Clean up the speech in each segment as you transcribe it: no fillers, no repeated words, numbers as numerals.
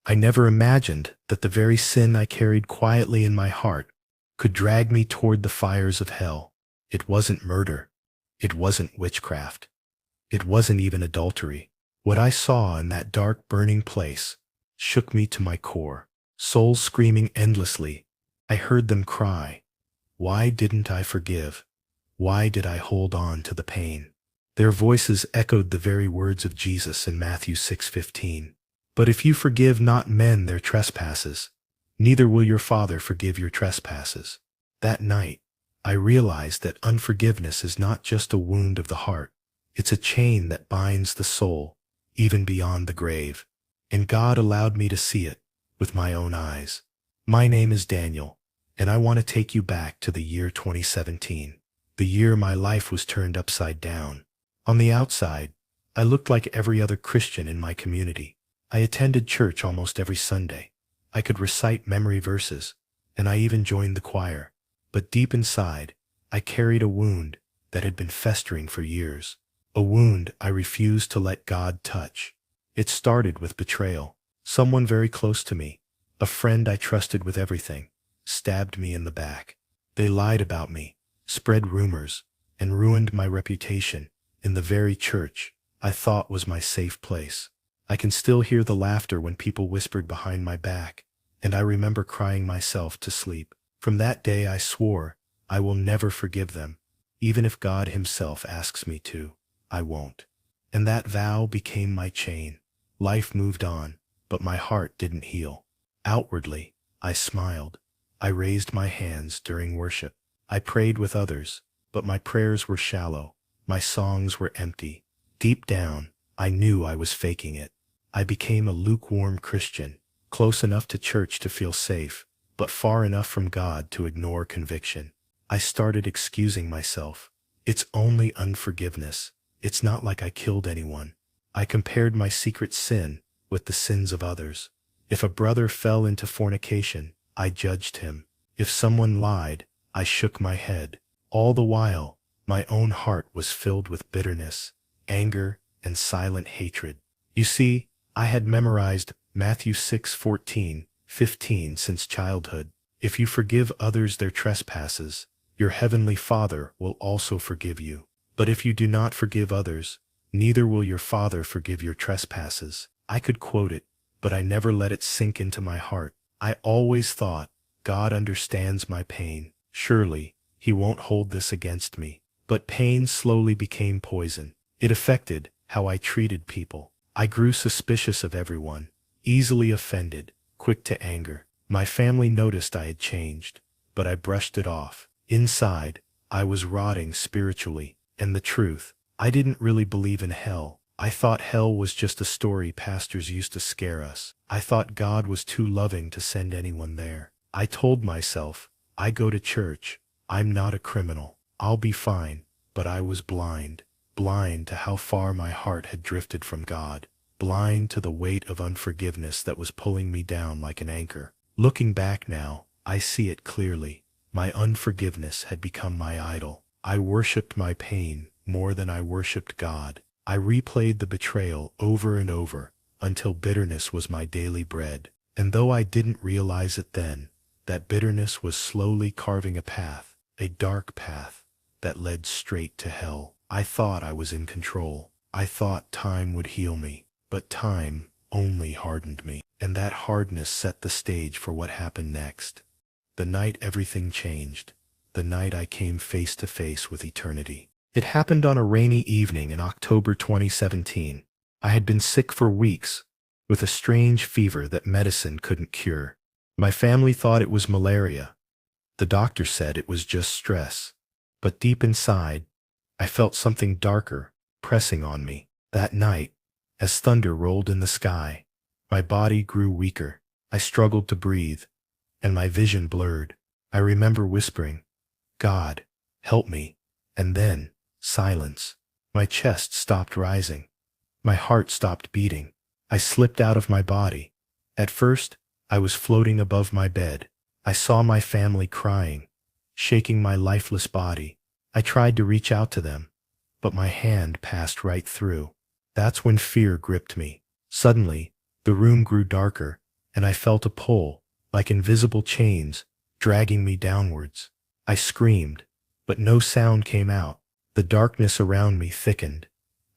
I never imagined that the very sin I carried quietly in my heart could drag me toward the fires of hell. It wasn't murder. It wasn't witchcraft. It wasn't even adultery. What I saw in that dark, burning place shook me to my core. Souls screaming endlessly. I heard them cry, "Why didn't I forgive? Why did I hold on to the pain?" Their voices echoed the very words of Jesus in Matthew 6:15. "But if you forgive not men their trespasses, neither will your Father forgive your trespasses." That night, I realized that unforgiveness is not just a wound of the heart. It's a chain that binds the soul, even beyond the grave. And God allowed me to see it with my own eyes. My name is Daniel, and I want to take you back to the year 2017, the year my life was turned upside down. On the outside, I looked like every other Christian in my community. I attended church almost every Sunday. I could recite memory verses, and I even joined the choir. But deep inside, I carried a wound that had been festering for years. A wound I refused to let God touch. It started with betrayal. Someone very close to me, a friend I trusted with everything, stabbed me in the back. They lied about me, spread rumors, and ruined my reputation in the very church I thought was my safe place. I can still hear the laughter when people whispered behind my back, and I remember crying myself to sleep. From that day I swore I will never forgive them. Even if God Himself asks me to, I won't. And that vow became my chain. Life moved on, but my heart didn't heal. Outwardly, I smiled. I raised my hands during worship. I prayed with others, but my prayers were shallow. My songs were empty. Deep down, I knew I was faking it. I became a lukewarm Christian, close enough to church to feel safe, but far enough from God to ignore conviction. I started excusing myself. It's only unforgiveness. It's not like I killed anyone. I compared my secret sin with the sins of others. If a brother fell into fornication, I judged him. If someone lied, I shook my head. All the while, my own heart was filled with bitterness, anger, and silent hatred. You see, I had memorized Matthew 6:14-15 since childhood. If you forgive others their trespasses, your heavenly Father will also forgive you. But if you do not forgive others, neither will your Father forgive your trespasses. I could quote it, but I never let it sink into my heart. I always thought, God understands my pain. Surely, He won't hold this against me. But pain slowly became poison. It affected how I treated people. I grew suspicious of everyone, easily offended, quick to anger. My family noticed I had changed, but I brushed it off. Inside, I was rotting spiritually. And the truth, I didn't really believe in hell. I thought hell was just a story pastors used to scare us. I thought God was too loving to send anyone there. I told myself, I go to church. I'm not a criminal. I'll be fine. But I was blind. Blind to how far my heart had drifted from God. Blind to the weight of unforgiveness that was pulling me down like an anchor. Looking back now, I see it clearly. My unforgiveness had become my idol. I worshipped my pain more than I worshipped God. I replayed the betrayal over and over until bitterness was my daily bread. And though I didn't realize it then, that bitterness was slowly carving a path, a dark path that led straight to hell. I thought I was in control. I thought time would heal me, but time only hardened me. And that hardness set the stage for what happened next. The night everything changed. The night I came face to face with eternity. It happened on a rainy evening in October 2017. I had been sick for weeks, with a strange fever that medicine couldn't cure. My family thought it was malaria. The doctor said it was just stress. But deep inside, I felt something darker pressing on me. That night, as thunder rolled in the sky, my body grew weaker. I struggled to breathe, and my vision blurred. I remember whispering, God, help me. And then, silence. My chest stopped rising. My heart stopped beating. I slipped out of my body. At first, I was floating above my bed. I saw my family crying, shaking my lifeless body. I tried to reach out to them, but my hand passed right through. That's when fear gripped me. Suddenly, the room grew darker, and I felt a pull, like invisible chains, dragging me downwards. I screamed, but no sound came out. The darkness around me thickened.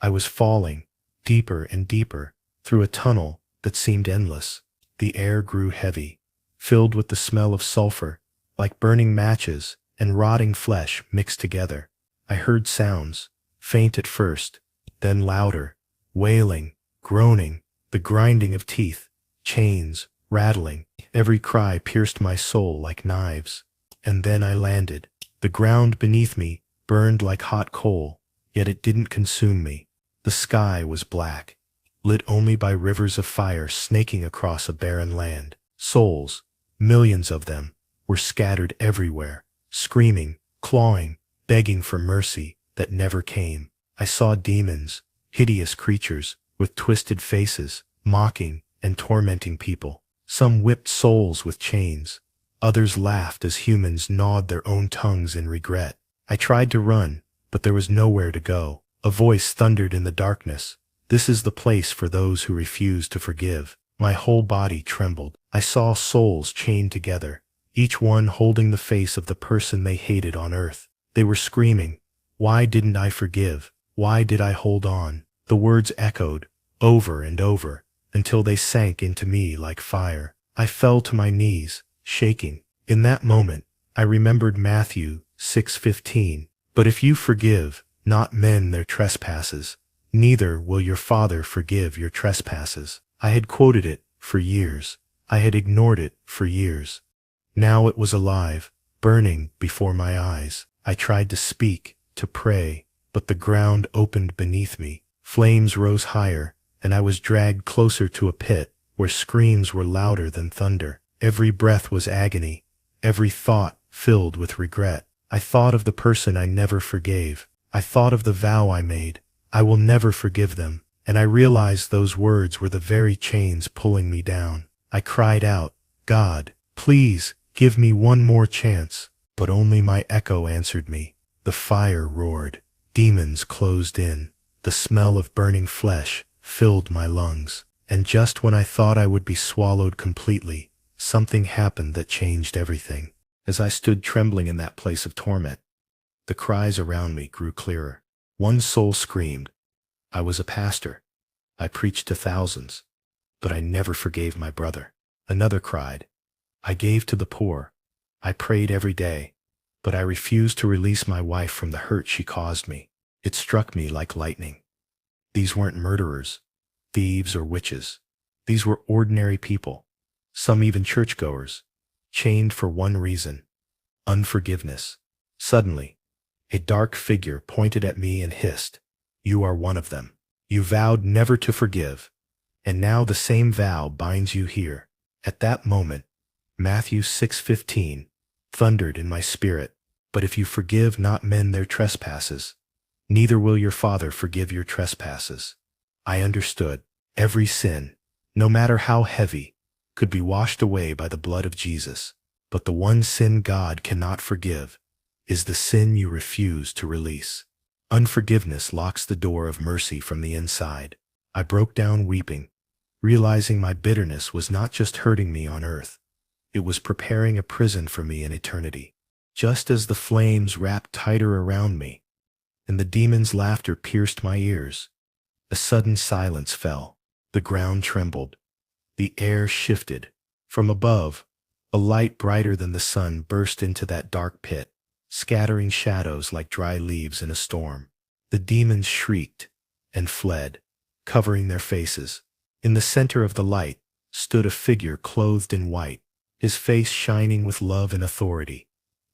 I was falling, deeper and deeper, through a tunnel that seemed endless. The air grew heavy, filled with the smell of sulfur, like burning matches and rotting flesh mixed together. I heard sounds, faint at first, then louder, wailing, groaning, the grinding of teeth, chains, rattling. Every cry pierced my soul like knives. And then I landed. The ground beneath me burned like hot coal, yet it didn't consume me. The sky was black, lit only by rivers of fire snaking across a barren land. Souls, millions of them, were scattered everywhere, screaming, clawing, begging for mercy that never came. I saw demons, hideous creatures, with twisted faces, mocking and tormenting people. Some whipped souls with chains. Others laughed as humans gnawed their own tongues in regret. I tried to run, but there was nowhere to go. A voice thundered in the darkness. This is the place for those who refuse to forgive. My whole body trembled. I saw souls chained together, each one holding the face of the person they hated on earth. They were screaming, "Why didn't I forgive? Why did I hold on?" The words echoed, over and over, until they sank into me like fire. I fell to my knees, shaking. In that moment, I remembered Matthew 6:15. But if you forgive not men their trespasses, neither will your Father forgive your trespasses. I had quoted it for years. I had ignored it for years. Now it was alive, burning before my eyes. I tried to speak, to pray, but the ground opened beneath me. Flames rose higher, and I was dragged closer to a pit where screams were louder than thunder. Every breath was agony, every thought filled with regret. I thought of the person I never forgave. I thought of the vow I made. I will never forgive them. And I realized those words were the very chains pulling me down. I cried out, "God, please, give me one more chance." But only my echo answered me. The fire roared. Demons closed in. The smell of burning flesh filled my lungs. And just when I thought I would be swallowed completely, something happened that changed everything. As I stood trembling in that place of torment, the cries around me grew clearer. One soul screamed, "I was a pastor. I preached to thousands, but I never forgave my brother." Another cried, "I gave to the poor. I prayed every day, but I refused to release my wife from the hurt she caused me." It struck me like lightning. These weren't murderers, thieves, or witches. These were ordinary people, some even churchgoers, chained for one reason: unforgiveness. Suddenly, a dark figure pointed at me and hissed, "You are one of them. You vowed never to forgive, and now the same vow binds you here." At that moment, Matthew 6:15 thundered in my spirit. "But if you forgive not men their trespasses, neither will your Father forgive your trespasses." I understood. Every sin, no matter how heavy, could be washed away by the blood of Jesus. But the one sin God cannot forgive is the sin you refuse to release. Unforgiveness locks the door of mercy from the inside. I broke down weeping, realizing my bitterness was not just hurting me on earth. It was preparing a prison for me in eternity. Just as the flames wrapped tighter around me, and the demon's laughter pierced my ears, a sudden silence fell. The ground trembled. The air shifted. From above, a light brighter than the sun burst into that dark pit, scattering shadows like dry leaves in a storm. The demons shrieked and fled, covering their faces. In the center of the light stood a figure clothed in white, his face shining with love and authority,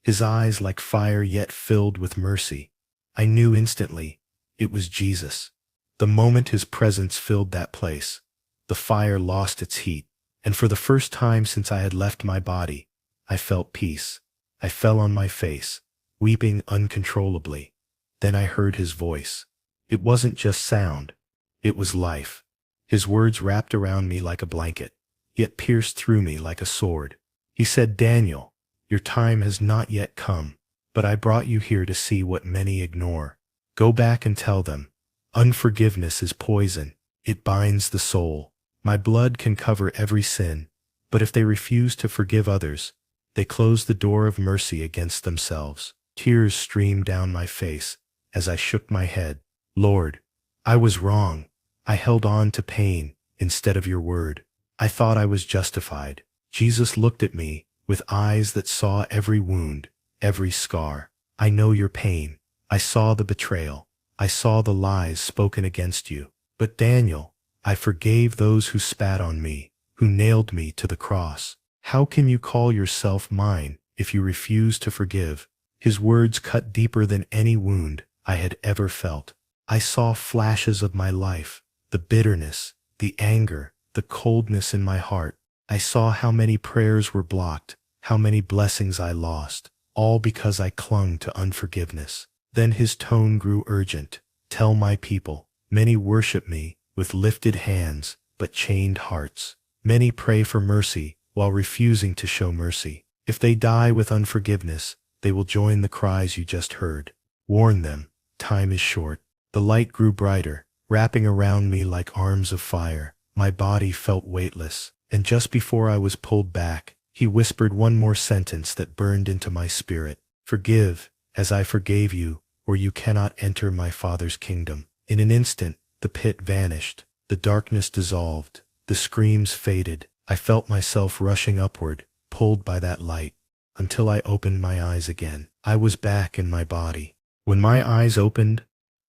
his eyes like fire yet filled with mercy. I knew instantly it was Jesus. The moment his presence filled that place, the fire lost its heat, and for the first time since I had left my body, I felt peace. I fell on my face, weeping uncontrollably. Then I heard his voice. It wasn't just sound, it was life. His words wrapped around me like a blanket, yet pierced through me like a sword. He said, "Daniel, your time has not yet come, but I brought you here to see what many ignore. Go back and tell them, unforgiveness is poison. It binds the soul. My blood can cover every sin, But if they refuse to forgive others, they close the door of mercy against themselves. Tears streamed down my face as I shook my head. Lord, I was wrong. I held on to pain instead of your word. I thought I was justified. Jesus looked at me with eyes that saw every wound, every scar. I know your pain. I saw the betrayal. I saw the lies spoken against you. But Daniel, I forgave those who spat on me, who nailed me to the cross. How can you call yourself mine if you refuse to forgive? His words cut deeper than any wound I had ever felt. I saw flashes of my life, the bitterness, the anger, the coldness in my heart. I saw how many prayers were blocked, how many blessings I lost, all because I clung to unforgiveness. Then his tone grew urgent. Tell my people, many worship me with lifted hands, but chained hearts. Many pray for mercy while refusing to show mercy. If they die with unforgiveness, they will join the cries you just heard. Warn them, time is short. The light grew brighter, wrapping around me like arms of fire. My body felt weightless, and just before I was pulled back, he whispered one more sentence that burned into my spirit. Forgive, as I forgave you, or you cannot enter my Father's kingdom. In an instant, the pit vanished, the darkness dissolved, the screams faded. I felt myself rushing upward, pulled by that light, until I opened my eyes again. I was back in my body. When my eyes opened,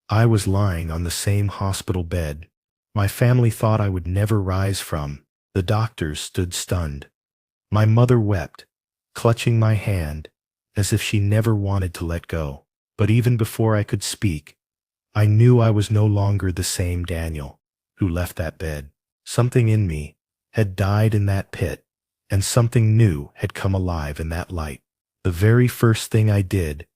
I was lying on the same hospital bed my family thought I would never rise from. The doctors stood stunned. My mother wept, clutching my hand, as if she never wanted to let go. But even before I could speak, I knew I was no longer the same Daniel who left that bed. Something in me had died in that pit, and something new had come alive in that light. The very first thing I did,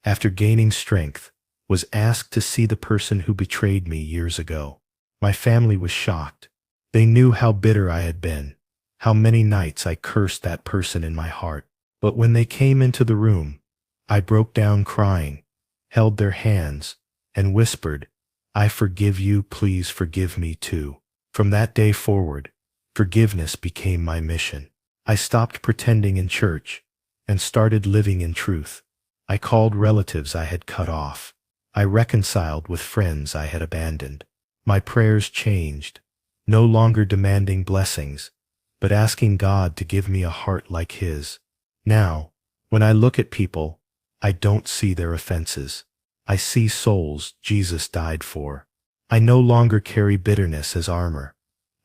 after gaining strength, was ask to see the person who betrayed me years ago. My family was shocked. They knew how bitter I had been, how many nights I cursed that person in my heart. But when they came into the room, I broke down crying, held their hands, and whispered, I forgive you, please forgive me too. From that day forward, forgiveness became my mission. I stopped pretending in church and started living in truth. I called relatives I had cut off. I reconciled with friends I had abandoned. My prayers changed, no longer demanding blessings, but asking God to give me a heart like His. Now, when I look at people, I don't see their offenses. I see souls Jesus died for. I no longer carry bitterness as armor.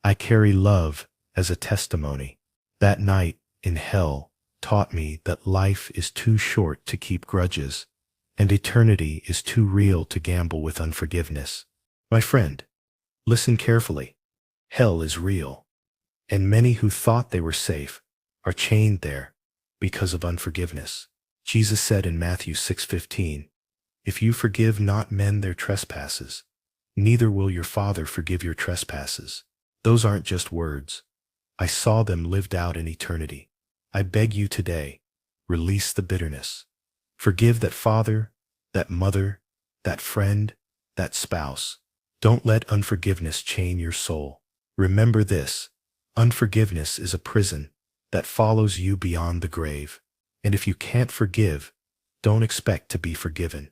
I carry love as a testimony. That night in hell taught me that life is too short to keep grudges, and eternity is too real to gamble with unforgiveness. My friend, listen carefully. Hell is real, and many who thought they were safe are chained there because of unforgiveness. Jesus said in Matthew 6:15, If you forgive not men their trespasses, neither will your Father forgive your trespasses. Those aren't just words. I saw them lived out in eternity. I beg you today, release the bitterness. Forgive that father, that mother, that friend, that spouse. Don't let unforgiveness chain your soul. Remember this, unforgiveness is a prison that follows you beyond the grave. And if you can't forgive, don't expect to be forgiven.